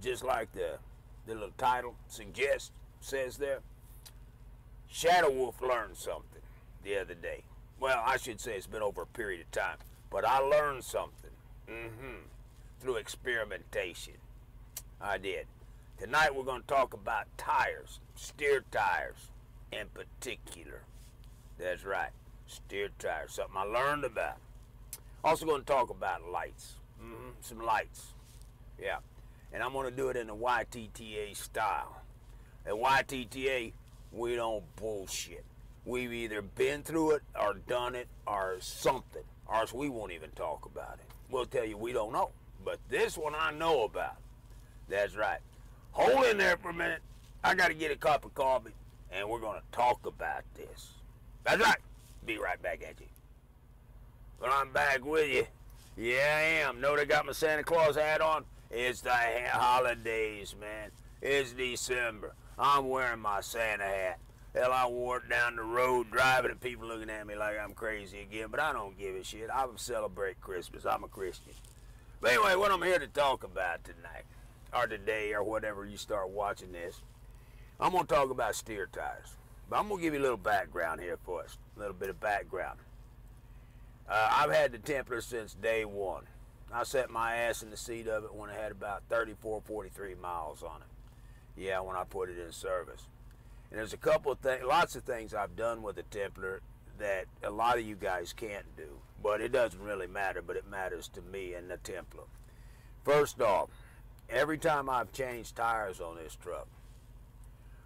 just like the little title suggests, says there, Shadow Wolf learned something the other day. Well, I should say it's been over a period of time, but I learned something through experimentation. I did. Tonight we're going to talk about tires, steer tires in particular. That's right, steer tires, something I learned about. Also going to talk about lights, some lights, yeah. And I'm going to do it in the YTTA style. At YTTA, we don't bullshit. We've either been through it or done it or something, or else we won't even talk about it. We'll tell you we don't know, but this one I know about. That's right. Hold in there for a minute. I got to get a cup of coffee, and we're going to talk about this. That's right. Be right back at you. But I'm back with you. Yeah, I am. Know they got my Santa Claus hat on? It's the holidays, man. It's December. I'm wearing my Santa hat. Hell, I wore it down the road driving and people looking at me like I'm crazy again, but I don't give a shit. I celebrate Christmas. I'm a Christian. But anyway, what I'm here to talk about tonight, or today, or whatever you start watching this, I'm going to talk about steer tires. But I'm going to give you a little background here for us. A little bit of background. I've had the Templar since day one. I set my ass in the seat of it when it had about 34, 43 miles on it. Yeah, when I put it in service. And there's a couple of things, lots of things I've done with the Templar that a lot of you guys can't do. But it doesn't really matter, but it matters to me and the Templar. First off, every time I've changed tires on this truck,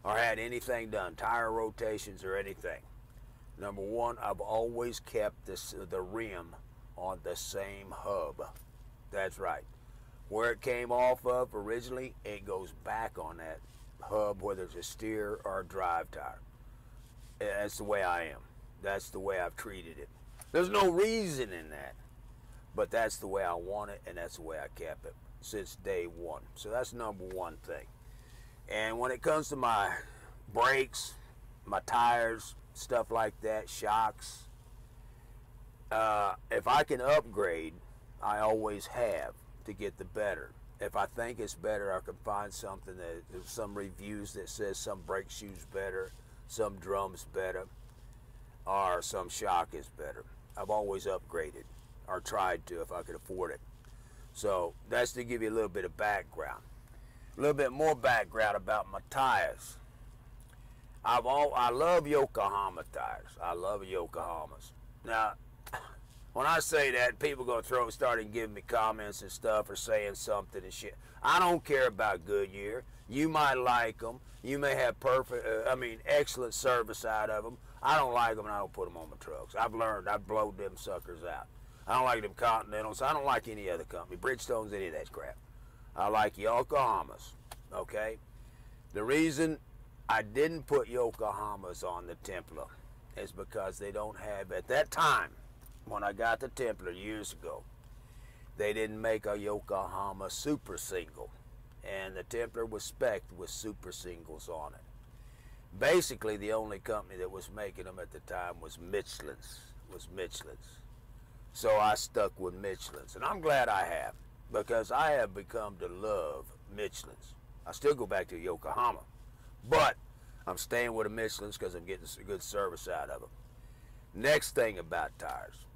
or had anything done, tire rotations or anything, number one, I've always kept the rim on the same hub. That's right. Where it came off of originally, it goes back on that hub, whether it's a steer or a drive tire. That's the way I am. That's the way I've treated it. There's no reason in that, but that's the way I want it, and that's the way I kept it since day one. So that's number one thing. And when it comes to my brakes, my tires, stuff like that, shocks, if I can upgrade, I always have to get the better. If I think it's better, I can find something that there's some reviews that says some brake shoe's better, some drum's better, or some shock is better. I've always upgraded, or tried to if I could afford it. So that's to give you a little bit of background. A little bit more background about my tires. I love Yokohama tires. I love Yokohamas. Now, when I say that, people go starting giving me comments and stuff or saying something and shit. I don't care about Goodyear. You might like them. You may have excellent service out of them. I don't like them and I don't put them on my trucks. I've learned. I've blowed them suckers out. I don't like them Continentals. I don't like any other company. Bridgestones, any of that crap. I like Yokohamas. Okay? The reason I didn't put Yokohamas on the Templar is because they don't have, at that time, when I got the Templar years ago, they didn't make a Yokohama Super Single. And the Templar was spec'd with Super Singles on it. Basically, the only company that was making them at the time was Michelin's. So I stuck with Michelin's. And I'm glad I have, because I have become to love Michelin's. I still go back to Yokohama, but I'm staying with the Michelin's because I'm getting a good service out of them. Next thing about tires,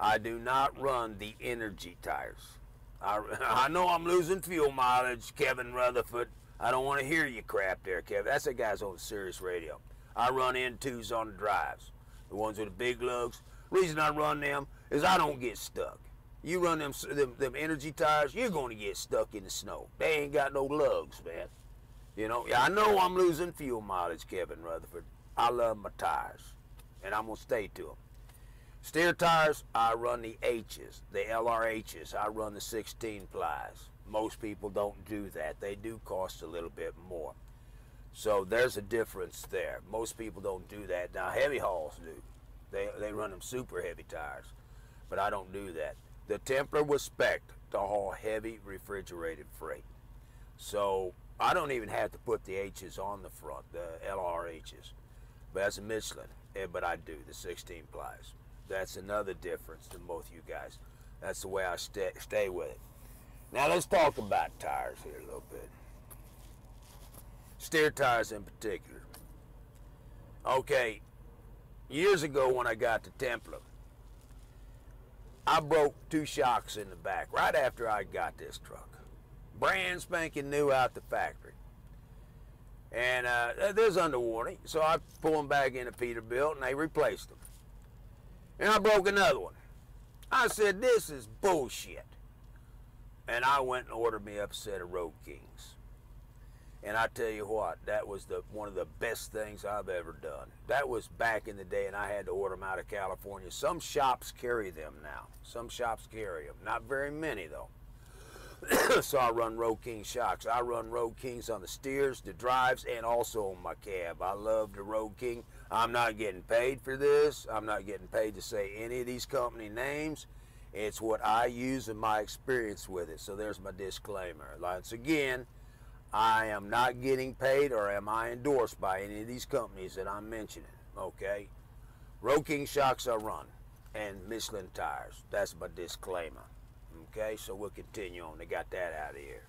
I do not run the energy tires. I know I'm losing fuel mileage, Kevin Rutherford. I don't want to hear your crap there, Kevin. That's the guys on Sirius Radio. I run N2s on the drives, the ones with the big lugs. Reason I run them is I don't get stuck. You run them energy tires, you're going to get stuck in the snow. They ain't got no lugs, man. You know, I know I'm losing fuel mileage, Kevin Rutherford. I love my tires, and I'm going to stay to them. Steer tires, I run the H's, the LRH's. I run the 16 plies. Most people don't do that. They do cost a little bit more. So there's a difference there. Most people don't do that. Now, heavy hauls do. They run them super heavy tires, but I don't do that. The Templar was spec'd to haul heavy refrigerated freight. So I don't even have to put the H's on the front, the LRH's. But that's a Michelin, but I do, the 16 plies. That's another difference than both you guys. That's the way I stay with it. Now let's talk about tires here a little bit. Steer tires in particular. Okay, years ago when I got to Templar, I broke 2 shocks in the back right after I got this truck. Brand spanking new out the factory. And there's under warranty, so I pulled them back into Peterbilt and they replaced them. And I broke another one. I said, this is bullshit. And I went and ordered me up a set of Road Kings. And I tell you what, that was one of the best things I've ever done. That was back in the day, and I had to order them out of California. Some shops carry them now. Some shops carry them. Not very many, though. So I run Road King shocks. I run Road Kings on the steers, the drives, and also on my cab. I love the Road King. I'm not getting paid for this. I'm not getting paid to say any of these company names. It's what I use and my experience with it. So there's my disclaimer. Once again, I am not getting paid or am I endorsed by any of these companies that I'm mentioning, okay? Road King shocks I run, and Michelin tires. That's my disclaimer, okay? So we'll continue on. They got that out of here.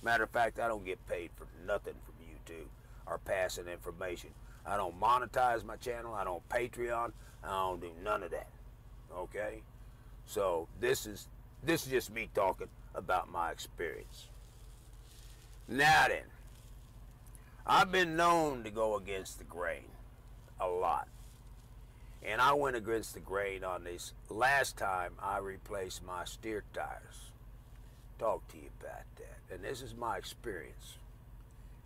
Matter of fact, I don't get paid for nothing from YouTube or passing information. I don't monetize my channel. I don't Patreon. I don't do none of that, okay? So this is just me talking about my experience. Now then, I've been known to go against the grain a lot. And I went against the grain on this last time I replaced my steer tires. Talk to you about that. And this is my experience.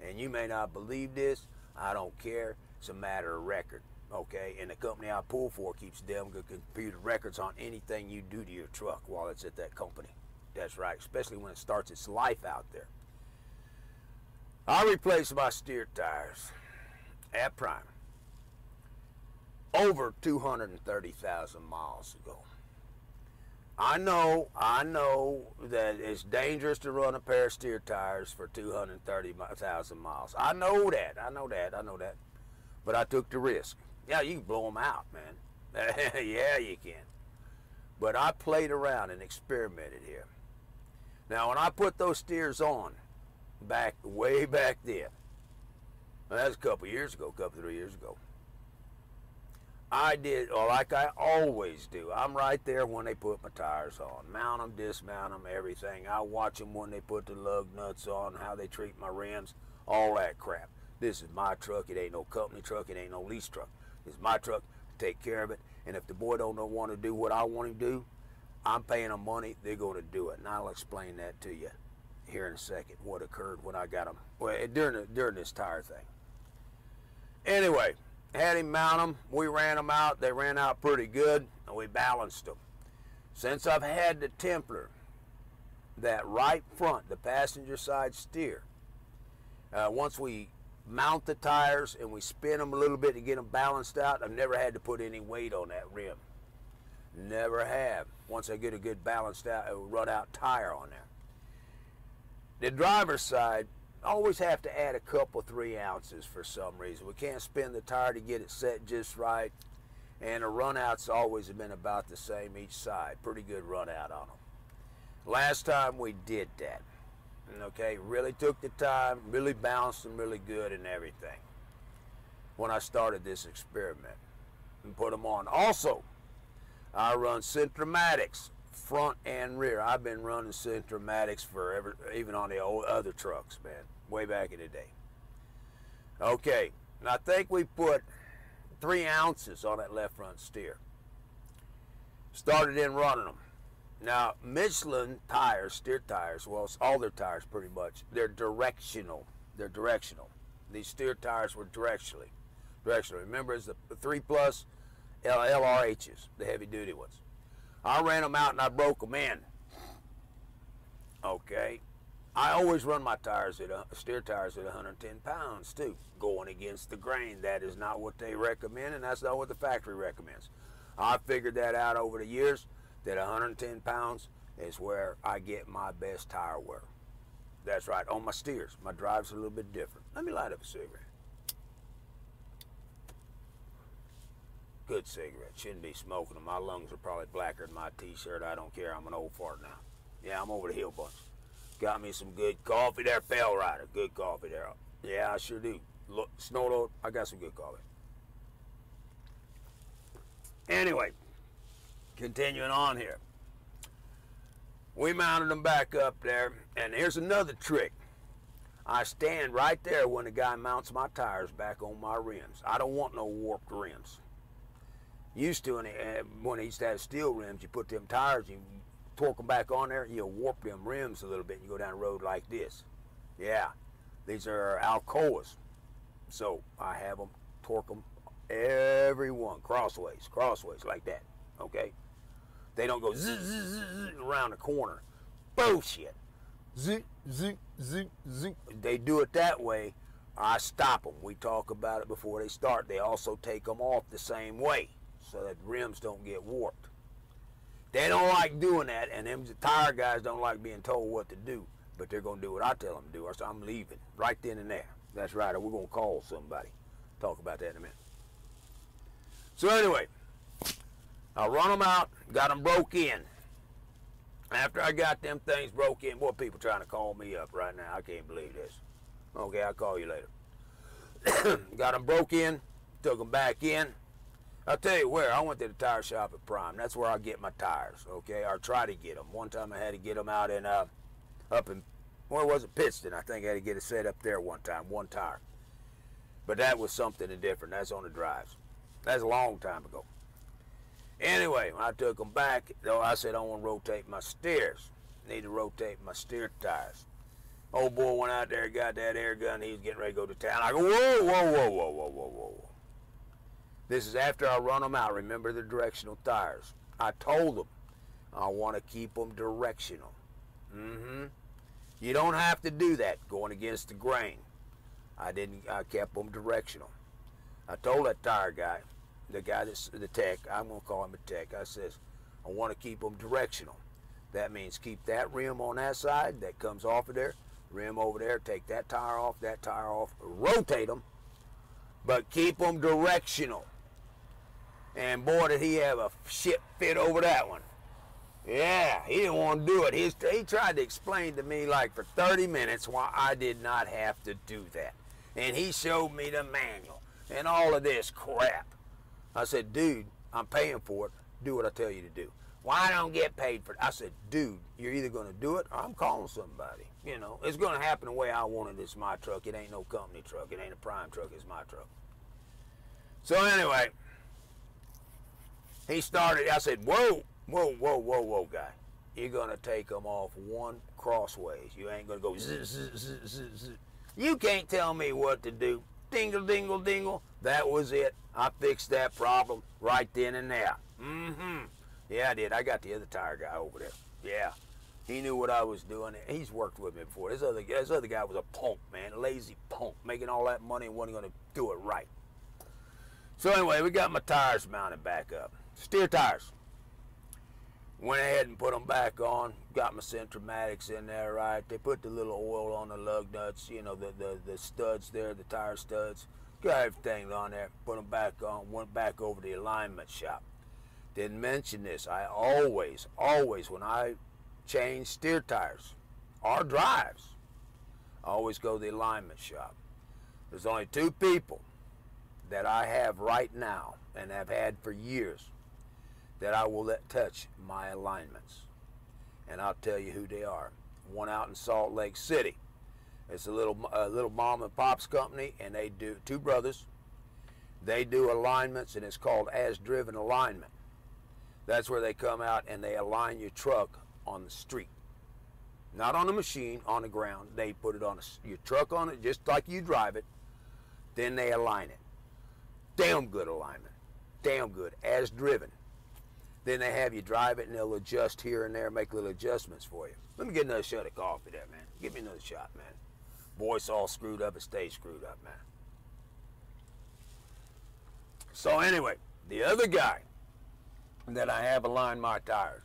And you may not believe this. I don't care. It's a matter of record. Okay? And the company I pull for keeps damn good computer records on anything you do to your truck while it's at that company. That's right. Especially when it starts its life out there. I replaced my steer tires at Prime over 230,000 miles ago. I know that it's dangerous to run a pair of steer tires for 230,000 miles. I know that. But I took the risk. Yeah, you can blow them out, man. Yeah, you can. But I played around and experimented here. Now, when I put those steers on, way back then. Well, that's a couple years ago, 3 years ago. I did, like I always do. I'm right there when they put my tires on. Mount them, dismount them, everything. I watch them when they put the lug nuts on, how they treat my rims, all that crap. This is my truck. It ain't no company truck. It ain't no lease truck. It's my truck to take care of it. And if the boy don't want to do what I want him to do, I'm paying them money. They're going to do it. And I'll explain that to you here in a second, what occurred when I got them, well, during this tire thing. Anyway, had him mount them. We ran them out. They ran out pretty good, and we balanced them. Since I've had the Templar, that right front, the passenger side steer, once we mount the tires and we spin them a little bit to get them balanced out, I've never had to put any weight on that rim. Never have. Once I get a good balanced out, run out tire on there. The driver's side, always have to add a couple, 3 ounces for some reason. We can't spin the tire to get it set just right. And the run-outs always have been about the same each side. Pretty good run-out on them. Last time we did that, okay, really took the time, really balanced them really good and everything when I started this experiment and put them on. Also, I run Centromatics. Front and rear. I've been running Centromatics forever, even on the old other trucks, man, way back in the day. Okay, and I think we put 3 ounces on that left front steer. Started in running them. Now, Michelin tires, steer tires, well, it's all their tires pretty much, they're directional. They're directional. These steer tires were directionally. Remember, it's the 3 Plus LRHs, the heavy duty ones. I ran them out and I broke them in. Okay. I always run my tires steer tires at 110 pounds too, going against the grain. That is not what they recommend, and that's not what the factory recommends. I figured that out over the years, that 110 pounds is where I get my best tire wear. That's right, on my steers. My drive's a little bit different. Let me light up a cigarette. Good cigarette. Shouldn't be smoking them. My lungs are probably blacker than my t-shirt. I don't care. I'm an old fart now. Yeah, I'm over the hill bunch. Got me some good coffee there, Pale Rider. Good coffee there. Yeah, I sure do. Look, Snorto, I got some good coffee. Anyway, continuing on here. We mounted them back up there, and here's another trick. I stand right there when the guy mounts my tires back on my rims. I don't want no warped rims. Used to, when he used to have steel rims, you put them tires, you torque them back on there, you'll warp them rims a little bit, and you go down the road like this. Yeah, these are Alcoas. So I have them, torque them, every one, crossways, like that, okay? They don't go zzz, zzz, zzz, around the corner. Bullshit. Zzz, zzz, zzz, zzz. They do it that way, I stop them. We talk about it before they start. They also take them off the same way so that rims don't get warped. They don't like doing that, and them tire guys don't like being told what to do, but they're going to do what I tell them to do, or so I'm leaving right then and there. That's right, or we're going to call somebody. Talk about that in a minute. So anyway, I run them out, got them broke in. After I got them things broke in, boy, people trying to call me up right now. I can't believe this. Okay, I'll call you later. Got them broke in, took them back in. I'll tell you where, I went to the tire shop at Prime. That's where I get my tires, okay, or try to get them. One time I had to get them out in, up in, where was it, Pittston. I think I had to get it set up there one time, one tire. But that was something different. That's on the drives. That's a long time ago. Anyway, I took them back, though I said I want to rotate my steers. Need to rotate my steer tires. Old boy went out there, got that air gun, he was getting ready to go to town. I go, whoa, whoa, whoa, whoa, whoa, whoa, whoa. This is after I run them out. Remember the directional tires. I told them I want to keep them directional. You don't have to do that going against the grain. I kept them directional. I told that tire guy, the guy that's the tech, I'm going to call him a tech, I says, I want to keep them directional. That means keep that rim on that side that comes off of there, rim over there, take that tire off, rotate them, but keep them directional. And boy, did he have a shit fit over that one. Yeah, he didn't want to do it. He tried to explain to me like for 30 minutes why I did not have to do that. And he showed me the manual and all of this crap. I said, dude, I'm paying for it. Do what I tell you to do. Well, I don't get paid for it. I said, dude, you're either going to do it or I'm calling somebody. You know, it's going to happen the way I want it. It's my truck. It ain't no company truck. It ain't a Prime truck. It's my truck. So anyway, he started. I said, whoa, whoa, whoa, whoa, whoa, guy. You're going to take them off one crossways. You ain't going to go zzz, zzz, zzz, zzz, zzz. You can't tell me what to do. Dingle, dingle, dingle. That was it. I fixed that problem right then and there. Yeah, I did. I got the other tire guy over there. Yeah. He knew what I was doing. He's worked with me before. This other guy was a punk, man. A lazy punk. Making all that money and wasn't going to do it right. So anyway, we got my tires mounted back up. Steer tires. Went ahead and put them back on. Got my Centromatics in there, right? They put the little oil on the lug nuts, you know, the studs there, the tire studs. Got everything on there. Put them back on. Went back over to the alignment shop. Didn't mention this. I always, when I change steer tires or drives, I always go to the alignment shop. There's only two people that I have right now and have had for years that I will let touch my alignments. And I'll tell you who they are. One out in Salt Lake City. It's a little mom and pop's company, and they do, two brothers. They do alignments, and it's called As Driven Alignment. That's where they come out and they align your truck on the street. Not on the machine, on the ground. They put it on your truck on it just like you drive it. Then they align it. Damn good alignment. Damn good. As driven. Then they have you drive it and they'll adjust here and there, make little adjustments for you. Let me get another shot of coffee there, man. Give me another shot, man. Voice all screwed up, it stays screwed up, man. So anyway, the other guy that I have aligned my tires,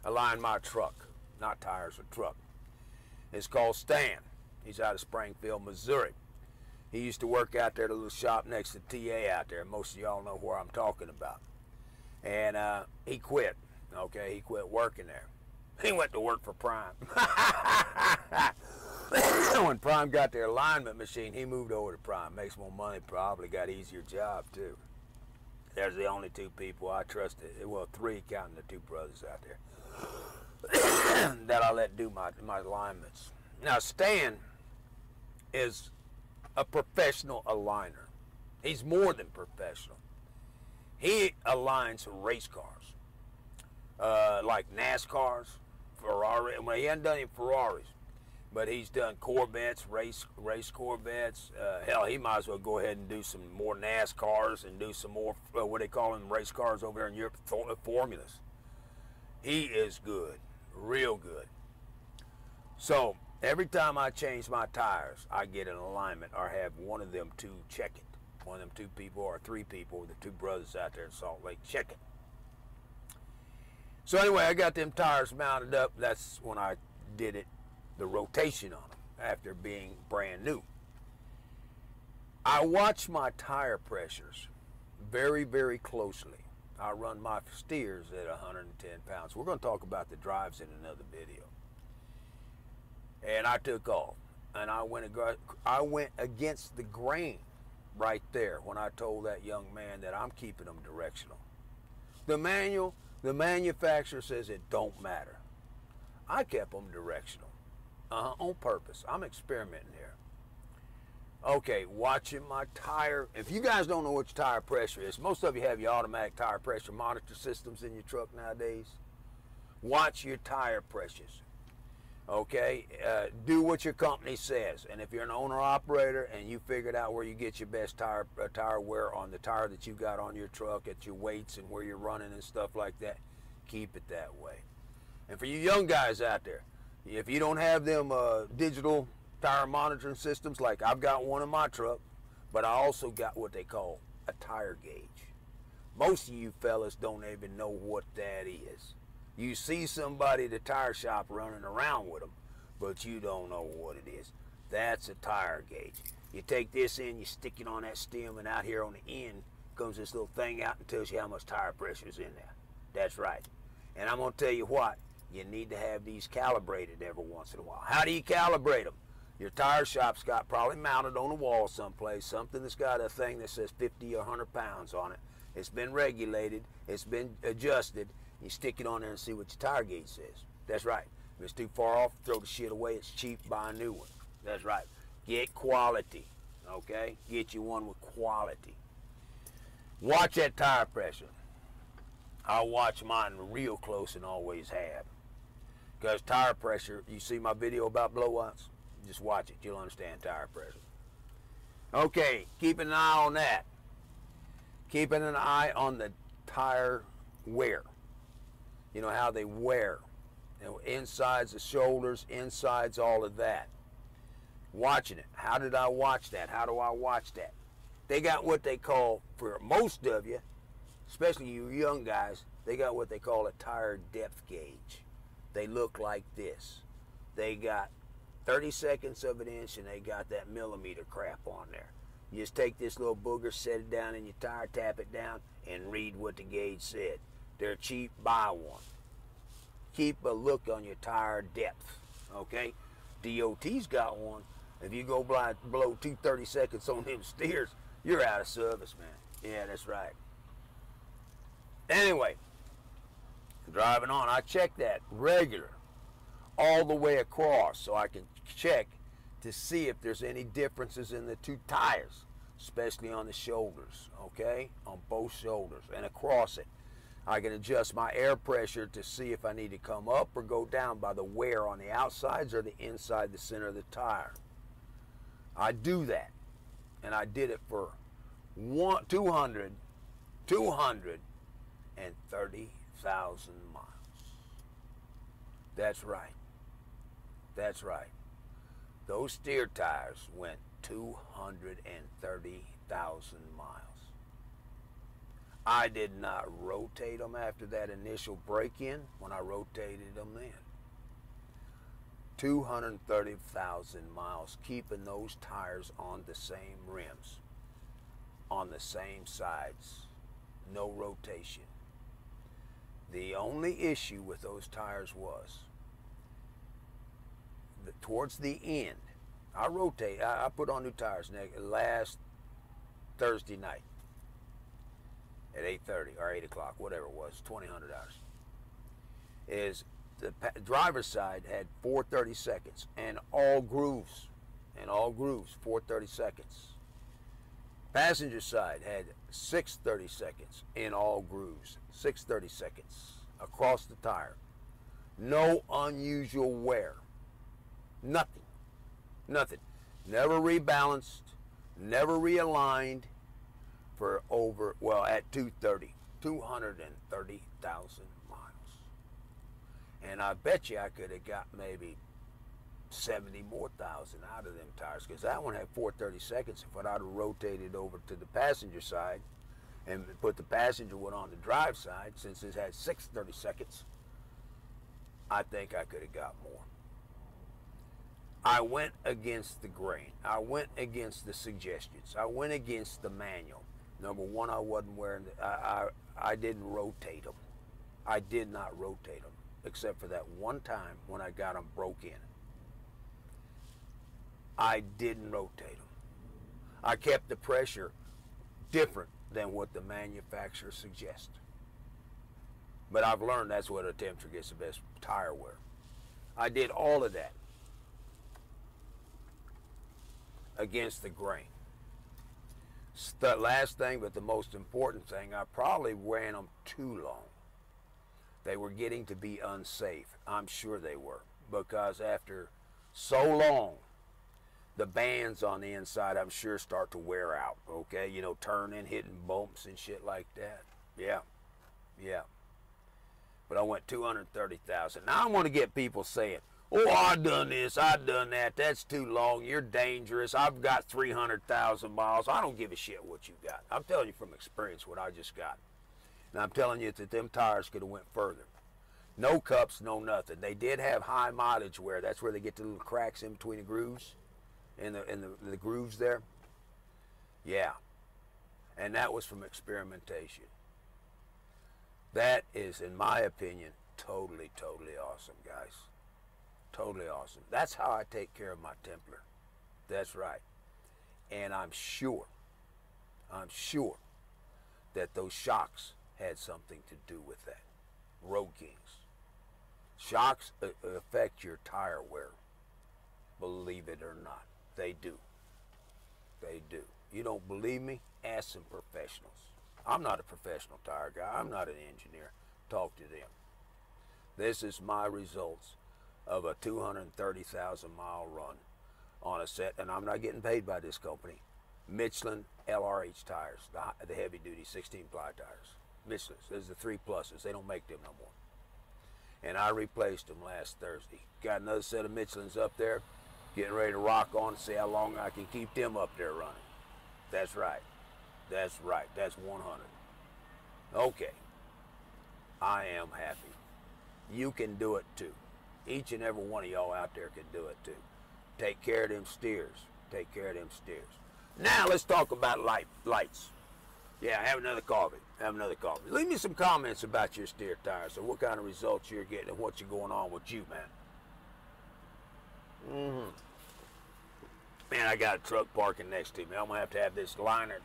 aligned my truck, not tires, or truck, is called Stan. He's out of Springfield, Missouri. He used to work out there at a little shop next to TA out there. Most of y'all know where I'm talking about. And he quit, okay? He quit working there. He went to work for Prime. When Prime got their alignment machine, he moved over to Prime. Makes more money, probably got easier job too. There's the only two people I trusted. Well, three counting the two brothers out there that I let do my alignments. Now Stan is a professional aligner. He's more than professional. He aligns race cars, like NASCARs, Ferrari. Well, he hasn't done any Ferraris, but he's done Corvettes, race Corvettes. Hell, he might as well go ahead and do some more NASCARs and do some more, what they call them, race cars over there in Europe, formulas. He is good, real good. So every time I change my tires, I get an alignment or have one of them two check it. One of them two people or three people, the two brothers out there in Salt Lake, check it. So anyway, I got them tires mounted up. That's when I did it, the rotation on them after being brand new. I watch my tire pressures very, very closely. I run my steers at 110 pounds. We're going to talk about the drives in another video. And I took off, and I went against the grain right there when I told that young man that I'm keeping them directional. The manufacturer says it don't matter. I kept them directional, on purpose. I'm experimenting here. Okay, watching my tire. If you guys don't know what your tire pressure is, most of you have your automatic tire pressure monitor systems in your truck nowadays. Watch your tire pressures. Okay, do what your company says, and if you're an owner-operator and you figured out where you get your best tire wear on the tire that you got on your truck at your weights and where you're running and stuff like that, keep it that way. And for you young guys out there, if you don't have them digital tire monitoring systems, like I've got one in my truck, but I also got what they call a tire gauge. Most of you fellas don't even know what that is. You see somebody at the tire shop running around with them, but you don't know what it is. That's a tire gauge. You take this in, you stick it on that stem, and out here on the end comes this little thing out and tells you how much tire pressure is in there. That's right. And I'm going to tell you what, you need to have these calibrated every once in a while. How do you calibrate them? Your tire shop's got probably mounted on a wall someplace, something that's got a thing that says 50 or 100 pounds on it. It's been regulated, it's been adjusted. You stick it on there and see what your tire gauge says. That's right. If it's too far off, throw the shit away. It's cheap, buy a new one. That's right. Get quality, okay? Get you one with quality. Watch that tire pressure. I watch mine real close and always have. Because tire pressure, you see my video about blowouts? Just watch it. You'll understand tire pressure. Okay, keeping an eye on that. Keeping an eye on the tire wear. You know, how they wear. You know, insides, the shoulders, insides, all of that. Watching it. How did I watch that? How do I watch that? They got what they call, for most of you, especially you young guys, they got what they call a tire depth gauge. They look like this. They got 30/2 of an inch and they got that millimeter crap on there. You just take this little booger, set it down in your tire, tap it down, and read what the gauge said. They're cheap, buy one. Keep a look on your tire depth, okay? DOT's got one. If you go below 2 30/2 on them steers, you're out of service, man. Yeah, that's right. Anyway, driving on, I check that regular, all the way across, so I can check to see if there's any differences in the two tires, especially on the shoulders, okay? On both shoulders and across it. I can adjust my air pressure to see if I need to come up or go down by the wear on the outsides or the inside, the center of the tire. I do that, and I did it for 230,000 miles. That's right. That's right. Those steer tires went 230,000 miles. I did not rotate them after that initial break-in when I rotated them then. 230,000 miles, keeping those tires on the same rims, on the same sides, no rotation. The only issue with those tires was that towards the end, I put on new tires last Thursday night at 8:30 or 8 o'clock, whatever it was, $2,000. Is the driver's side had 4:30 seconds and all grooves, 4:30 seconds. Passenger side had 6:30 seconds in all grooves, 6:30 seconds across the tire. No unusual wear, nothing. Never rebalanced, never realigned for at 230,000 miles. And I bet you I could have got maybe 70 more thousand out of them tires, because that one had 4:30 seconds. If I'd have rotated over to the passenger side and put the passenger one on the drive side, since it had 6:30 seconds, I think I could have got more. I went against the grain. I went against the suggestions. I went against the manual. Number one, I wasn't wearing, I didn't rotate them. I did not rotate them, except for that one time when I got them broke in. I didn't rotate them. I kept the pressure different than what the manufacturer suggests. But I've learned that's what a Tempter gets the best tire wear. I did all of that against the grain. The last thing, but the most important thing, I probably ran them too long. They were getting to be unsafe. I'm sure they were, because after so long, the bands on the inside, I'm sure, start to wear out, okay? You know, turning, hitting bumps and shit like that. Yeah. But I went 230,000. Now I want to get people saying, oh, I done this, I done that, that's too long, you're dangerous, I've got 300,000 miles. I don't give a shit what you got. I'm telling you from experience what I just got. And I'm telling you that them tires could have went further. No cups, no nothing. They did have high mileage wear. That's where they get the little cracks in between the grooves, in the grooves there. Yeah. And that was from experimentation. That is, in my opinion, totally awesome, guys. Totally awesome. That's how I take care of my Templar. That's right. And I'm sure that those shocks had something to do with that. Road Kings. Shocks affect your tire wear. Believe it or not. They do. They do. You don't believe me? Ask some professionals. I'm not a professional tire guy. I'm not an engineer. Talk to them. This is my results of a 230,000 mile run on a set, and I'm not getting paid by this company. Michelin LRH tires, the heavy duty 16 ply tires. Michelin's, there's the 3 pluses. They don't make them no more. And I replaced them last Thursday. Got another set of Michelins up there, getting ready to rock on and see how long I can keep them up there running. That's right. That's right. That's 100. Okay. I am happy. You can do it too. Each and every one of y'all out there can do it too. Take care of them steers. Take care of them steers. Now let's talk about lights. Yeah, have another coffee. Have another coffee. Leave me some comments about your steer tires, or what kind of results you're getting and what's going on with you, man. Man, I got a truck parking next to me. I'm going to have this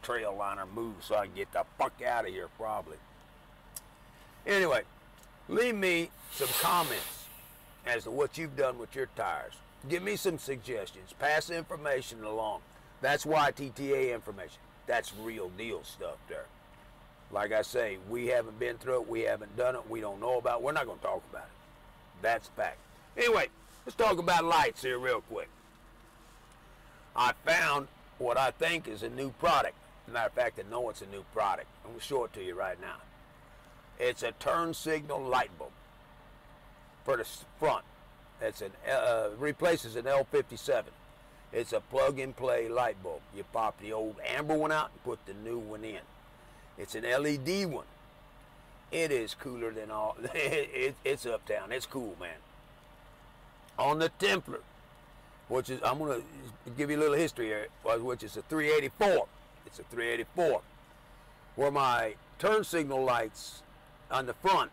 trail liner move so I can get the fuck out of here probably. Anyway, leave me some comments as to what you've done with your tires. Give me some suggestions. Pass the information along. That's YTTA information. That's real deal stuff there. Like I say, we haven't been through it. We haven't done it. We don't know about it. We're not going to talk about it. That's fact. Anyway, let's talk about lights here real quick. I found what I think is a new product. As a matter of fact, I know it's a new product. I'm going to show it to you right now. It's a turn signal light bulb for the front. It's replaces an L57. It's a plug-and-play light bulb. You pop the old amber one out and put the new one in. It's an LED one. It is cooler than all. It's uptown. It's cool, man. On the Templar, which is, I'm going to give you a little history here, which is a 384. It's a 384. Where my turn signal lights on the front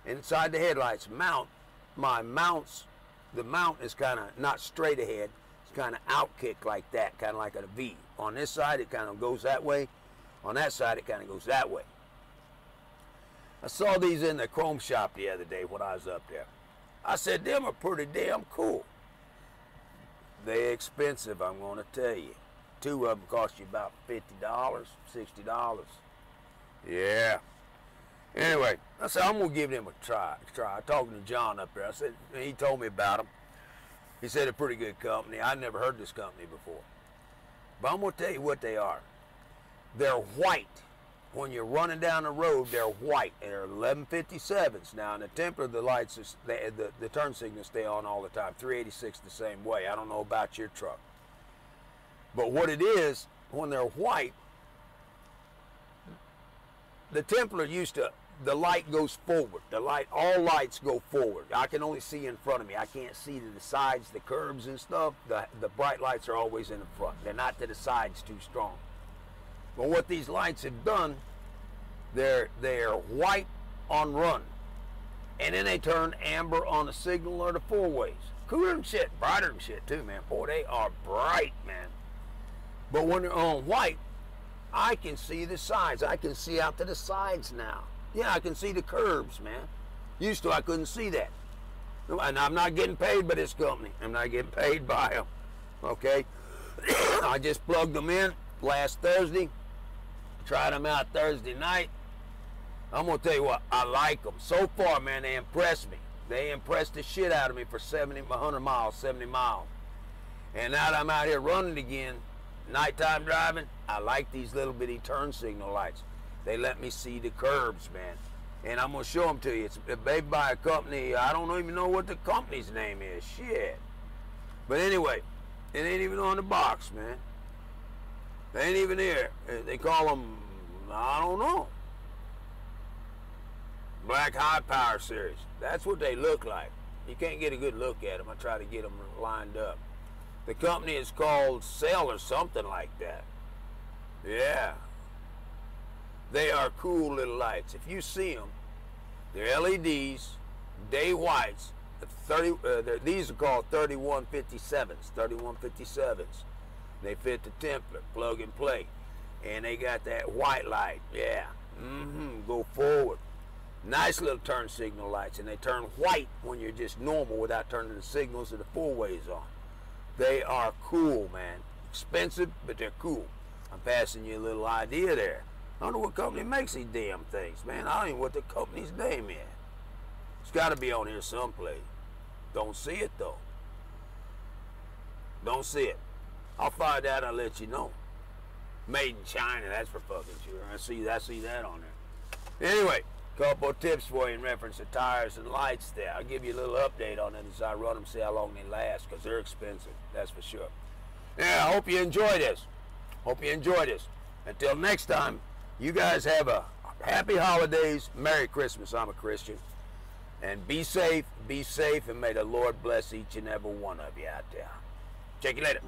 inside the headlights mount, the mount is kind of not straight ahead. It's kind of out-kick like that, kind of like a V. On this side, it kind of goes that way. On that side, it kind of goes that way. I saw these in the chrome shop the other day when I was up there. I said, them are pretty damn cool. They're expensive, I'm going to tell you. 2 of them cost you about $50, $60. Yeah. Anyway, I said, I'm going to give them a try. I talked to John up there. I said, he told me about them. He said, a pretty good company. I'd never heard of this company before. But I'm going to tell you what they are. They're white. When you're running down the road, they're white. And they're 1157s. Now, in the Templar, the lights, the turn signals stay on all the time. 386 the same way. I don't know about your truck. But what it is, when they're white, the Templar used to, the light goes forward. All lights go forward. I can only see in front of me. I can't see to the sides, the curbs and stuff. The bright lights are always in the front. They're not to the sides too strong. But what these lights have done, they're white on run. And then they turn amber on the signal or the four-ways. Cooler than shit, brighter than shit too, man. Boy, they are bright, man. But when they're on white, I can see the sides. I can see out to the sides now. Yeah, I can see the curbs, man. Used to, I couldn't see that. And I'm not getting paid by this company. I'm not getting paid by them, okay? I just plugged them in last Thursday. Tried them out Thursday night. I'm going to tell you what, I like them. So far, man, they impressed me. They impressed the shit out of me for 100 miles, 70 miles. And now that I'm out here running again, nighttime driving, I like these little bitty turn signal lights. They let me see the curbs, man. And I'm going to show them to you. It's made by a company, I don't even know what the company's name is. Shit. But anyway, it ain't even on the box, man. They ain't even here. They call them, I don't know, Black High Power Series. That's what they look like. You can't get a good look at them. I try to get them lined up. The company is called Cell or something like that. Yeah. They are cool little lights. If you see them, they're LEDs, day whites. These are called 3157s. 3157s. They fit the Templar, plug and play. And they got that white light. Yeah. Go forward. Nice little turn signal lights. And they turn white when you're just normal without turning the signals of the four-ways on. They are cool, man. Expensive, but they're cool. I'm passing you a little idea there. I don't know what company makes these damn things, man. I don't even know what the company's name is. It's got to be on here someplace. Don't see it, though. Don't see it. I'll find out, I'll let you know. Made in China, that's for fucking sure. I see that on there. Anyway, couple of tips for you in reference to tires and lights there. I'll give you a little update on it as I run them, see how long they last, because they're expensive, that's for sure. Yeah, I hope you enjoy this. Until next time, you guys have a happy holidays, Merry Christmas. I'm a Christian. And be safe, and may the Lord bless each and every one of you out there. Check you later.